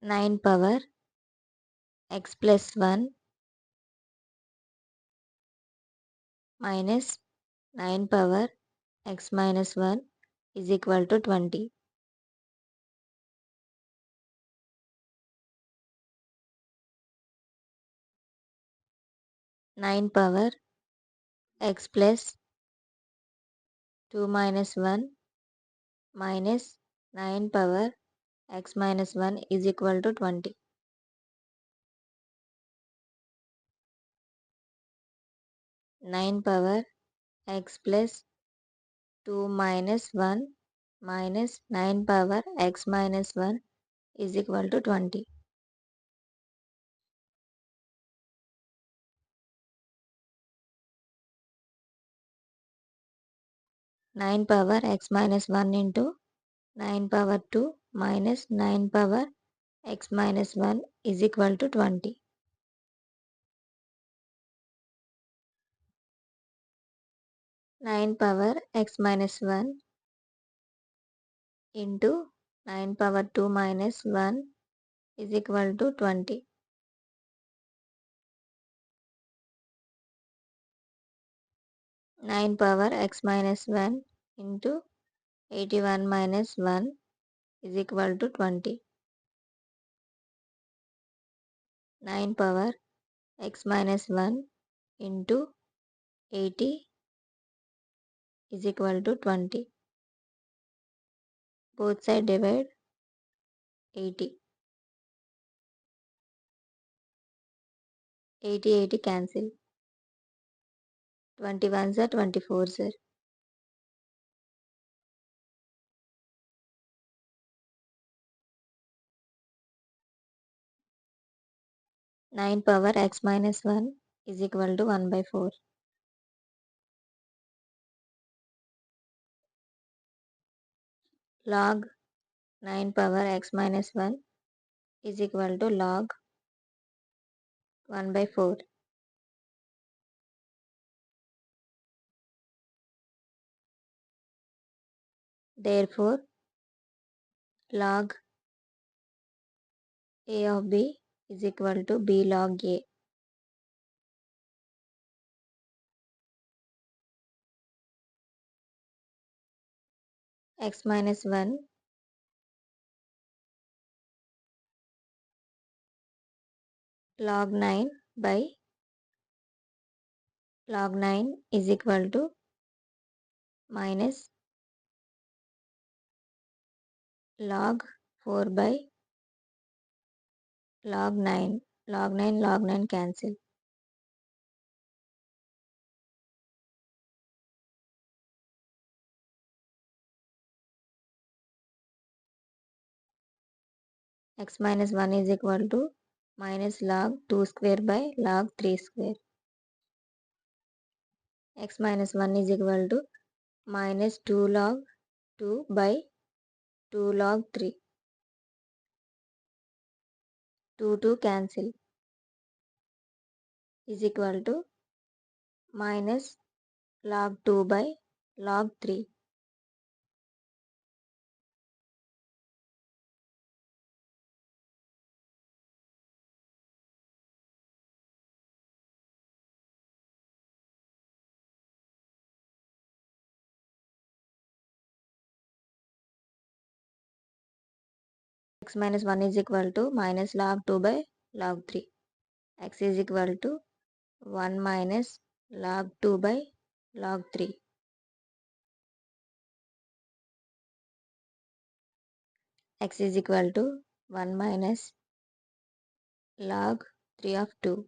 9 power x plus 1 minus 9 power x minus 1 is equal to 20. 9 power x plus 2 minus 1 minus 9 power x minus 1 is equal to 20. 9 power x plus 2 minus 1 minus 9 power x minus 1 is equal to 20. 9 power x minus 1 into 9 power 2 minus 9 power x minus 1 is equal to 20. 9 power x minus 1 into 9 power 2 minus 1 is equal to 20. 9 power x minus 1 into 81 minus 1 is equal to 20. 9 power x minus 1 into 80 is equal to 20. Both side divide 80. 80 cancel. 21s are 24s are. 9 power x minus 1 is equal to 1 by 4. Log 9 power x minus 1 is equal to log 1 by 4. Therefore, log a of b is equal to b log a. X minus 1 log 9 by log 9 is equal to minus log 4 by log 9. Log 9 cancel. X minus 1 is equal to minus log 2 square by log 3 square. X minus 1 is equal to minus 2 log 2 by 2 log 3. 2 cancel is equal to minus log 2 by log 3. X minus 1 is equal to minus log 2 by log 3. X is equal to 1 minus log 2 by log 3. X is equal to 1 minus log 3 of 2.